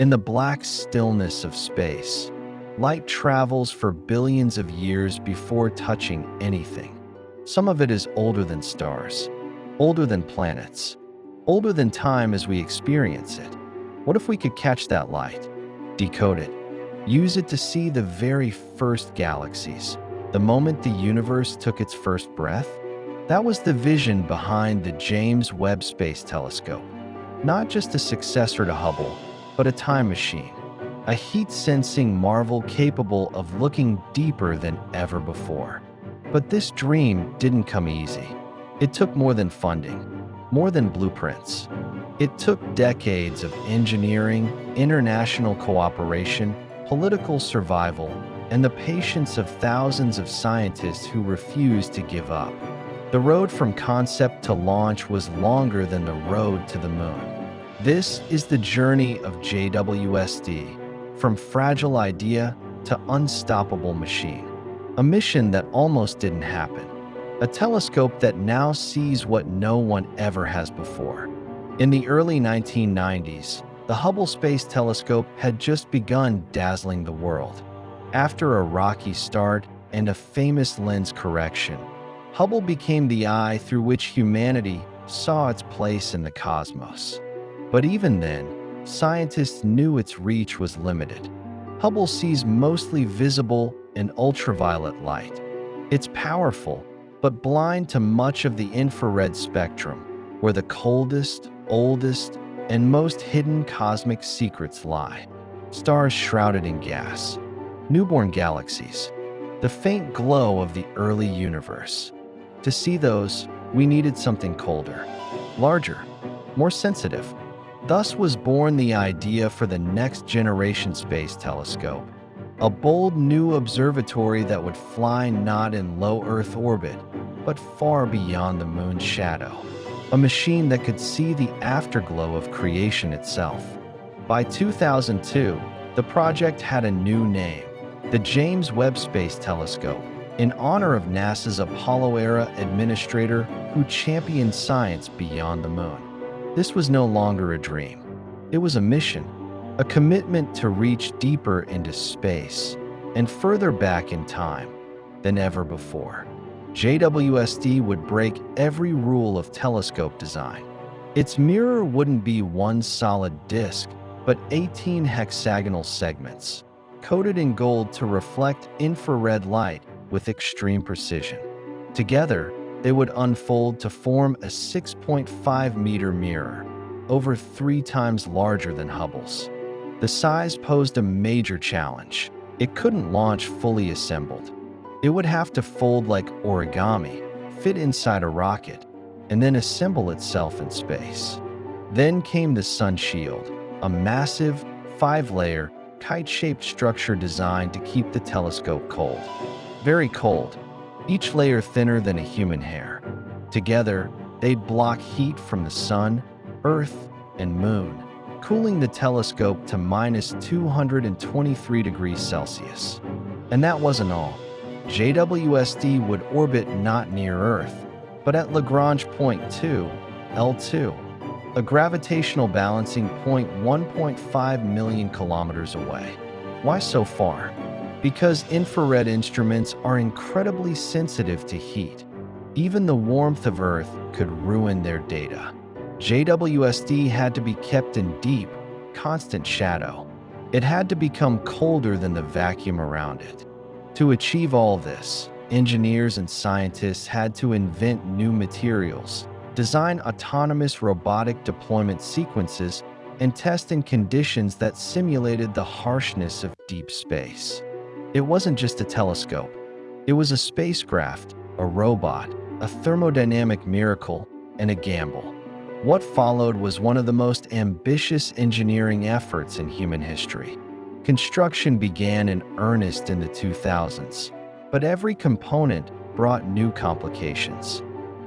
In the black stillness of space, light travels for billions of years before touching anything. Some of it is older than stars, older than planets, older than time as we experience it. What if we could catch that light, decode it, use it to see the very first galaxies, the moment the universe took its first breath? That was the vision behind the James Webb Space Telescope. Not just a successor to Hubble, but a time machine. A heat-sensing marvel capable of looking deeper than ever before. But this dream didn't come easy. It took more than funding, more than blueprints. It took decades of engineering, international cooperation, political survival, and the patience of thousands of scientists who refused to give up. The road from concept to launch was longer than the road to the moon. This is the journey of JWST, from fragile idea to unstoppable machine. A mission that almost didn't happen. A telescope that now sees what no one ever has before. In the early 1990s, the Hubble Space Telescope had just begun dazzling the world. After a rocky start and a famous lens correction, Hubble became the eye through which humanity saw its place in the cosmos. But even then, scientists knew its reach was limited. Hubble sees mostly visible and ultraviolet light. It's powerful, but blind to much of the infrared spectrum, where the coldest, oldest, and most hidden cosmic secrets lie. Stars shrouded in gas, newborn galaxies, the faint glow of the early universe. To see those, we needed something colder, larger, more sensitive. Thus was born the idea for the next generation space telescope, a bold new observatory that would fly not in low Earth orbit, but far beyond the moon's shadow. A machine that could see the afterglow of creation itself. By 2002, the project had a new name, the James Webb Space Telescope, in honor of NASA's Apollo-era administrator who championed science beyond the moon. This was no longer a dream. It was a mission, a commitment to reach deeper into space and further back in time than ever before. JWST would break every rule of telescope design. Its mirror wouldn't be one solid disk, but 18 hexagonal segments, coated in gold to reflect infrared light with extreme precision. Together, they would unfold to form a 6.5-meter mirror, over 3 times larger than Hubble's. The size posed a major challenge. It couldn't launch fully assembled. It would have to fold like origami, fit inside a rocket, and then assemble itself in space. Then came the Sun Shield, a massive, 5-layer, kite-shaped structure designed to keep the telescope cold. Very cold, each layer thinner than a human hair. Together, they'd block heat from the sun, Earth, and moon, cooling the telescope to minus 223 degrees Celsius. And that wasn't all. JWST would orbit not near Earth, but at Lagrange point 2, L2, a gravitational balancing point 1.5 million kilometers away. Why so far? Because infrared instruments are incredibly sensitive to heat. Even the warmth of Earth could ruin their data. JWST had to be kept in deep, constant shadow. It had to become colder than the vacuum around it. To achieve all this, engineers and scientists had to invent new materials, design autonomous robotic deployment sequences, and test in conditions that simulated the harshness of deep space. It wasn't just a telescope. It was a spacecraft, a robot, a thermodynamic miracle, and a gamble. What followed was one of the most ambitious engineering efforts in human history. Construction began in earnest in the 2000s, but every component brought new complications.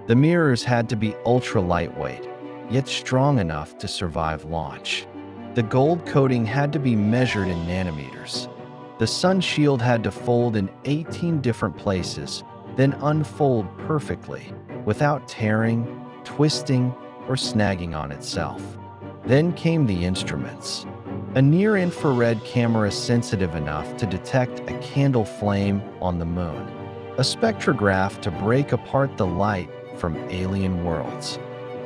The mirrors had to be ultra-lightweight, yet strong enough to survive launch. The gold coating had to be measured in nanometers. The sun shield had to fold in 18 different places, then unfold perfectly, without tearing, twisting, or snagging on itself. Then came the instruments. a near-infrared camera sensitive enough to detect a candle flame on the moon, a spectrograph to break apart the light from alien worlds,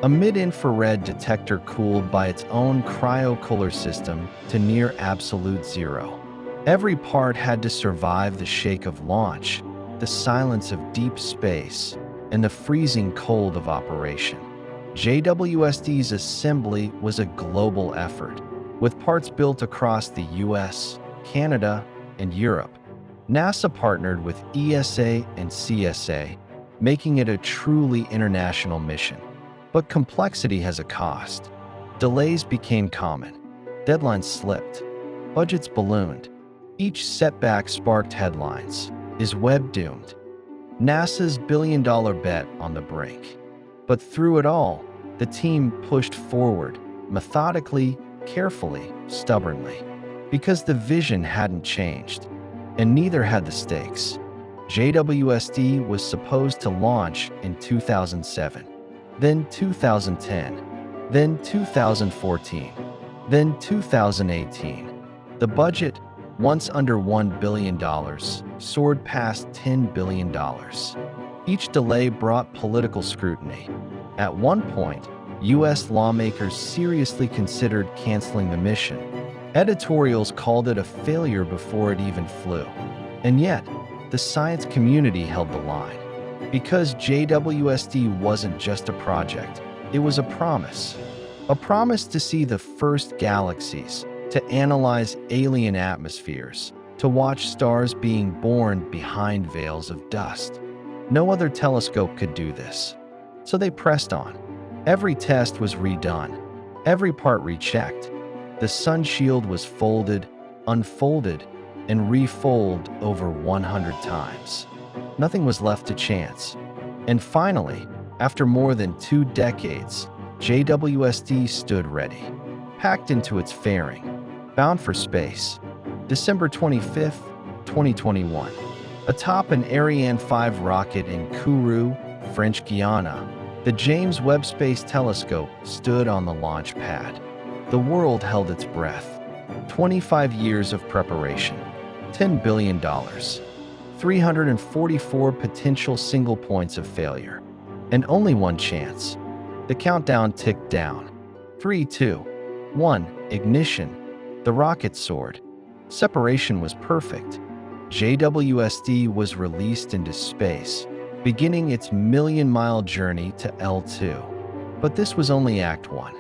a mid-infrared detector cooled by its own cryocooler system to near absolute zero. Every part had to survive the shake of launch, the silence of deep space, and the freezing cold of operation. JWST's assembly was a global effort, with parts built across the US, Canada, and Europe. NASA partnered with ESA and CSA, making it a truly international mission. But complexity has a cost. Delays became common. Deadlines slipped. Budgets ballooned. Each setback sparked headlines. Is Webb doomed? NASA's billion-dollar bet on the brink. But through it all, the team pushed forward, methodically, carefully, stubbornly. Because the vision hadn't changed, and neither had the stakes. JWST was supposed to launch in 2007, then 2010, then 2014, then 2018. The budget, once under $1 billion, soared past $10 billion. Each delay brought political scrutiny. At one point, US lawmakers seriously considered canceling the mission. Editorials called it a failure before it even flew. And yet, the science community held the line. Because JWST wasn't just a project, it was a promise. A promise to see the first galaxies, to analyze alien atmospheres, to watch stars being born behind veils of dust. No other telescope could do this. So they pressed on. Every test was redone, every part rechecked. The sun shield was folded, unfolded, and refolded over 100 times. Nothing was left to chance. And finally, after more than 2 decades, JWST stood ready, packed into its fairing, bound for space. December 25, 2021. Atop an Ariane 5 rocket in Kourou, French Guiana, the James Webb Space Telescope stood on the launch pad. The world held its breath. 25 years of preparation, $10 billion, 344 potential single points of failure, and only one chance. The countdown ticked down. 3, 2, 1, ignition. The rocket soared. Separation was perfect. JWST was released into space, beginning its million-mile journey to L2. But this was only Act 1.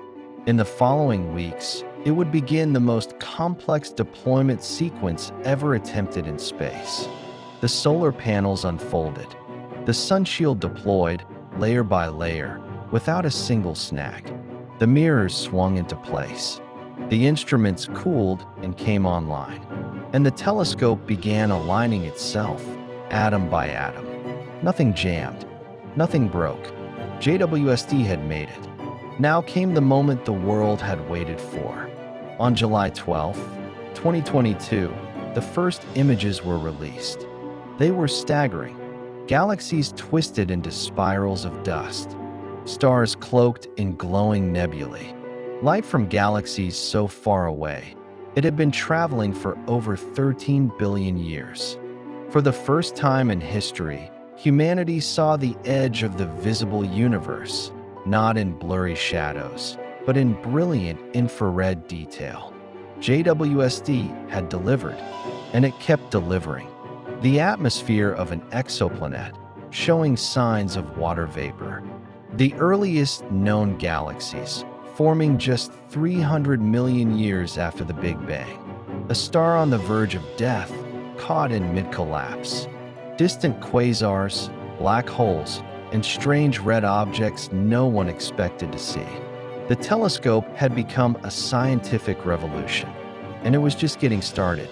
In the following weeks, it would begin the most complex deployment sequence ever attempted in space. The solar panels unfolded. The sun shield deployed, layer by layer, without a single snag. The mirrors swung into place. The instruments cooled and came online. And the telescope began aligning itself, atom by atom. Nothing jammed. Nothing broke. JWST had made it. Now came the moment the world had waited for. On July 12, 2022, the first images were released. They were staggering. Galaxies twisted into spirals of dust. Stars cloaked in glowing nebulae. Light from galaxies so far away. It had been traveling for over 13 billion years. For the first time in history, humanity saw the edge of the visible universe, not in blurry shadows, but in brilliant infrared detail. JWST had delivered, and it kept delivering. The atmosphere of an exoplanet, showing signs of water vapor. The earliest known galaxies, forming just 300 million years after the Big Bang. A star on the verge of death, caught in mid-collapse. Distant quasars, black holes, and strange red objects no one expected to see. The telescope had become a scientific revolution, and it was just getting started.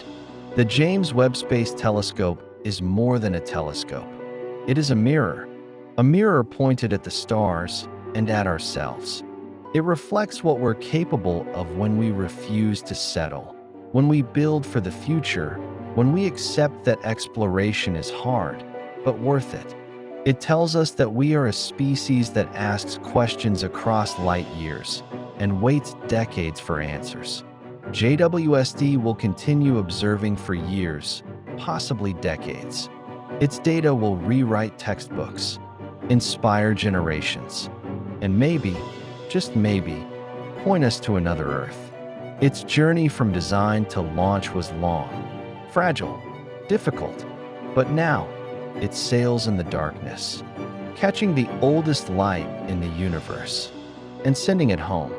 The James Webb Space Telescope is more than a telescope. It is a mirror pointed at the stars and at ourselves. It reflects what we're capable of when we refuse to settle, when we build for the future, when we accept that exploration is hard, but worth it. It tells us that we are a species that asks questions across light years and waits decades for answers. JWST will continue observing for years, possibly decades. Its data will rewrite textbooks, inspire generations, and maybe, just maybe, point us to another Earth. Its journey from design to launch was long, fragile, difficult, but now it sails in the darkness, catching the oldest light in the universe and sending it home.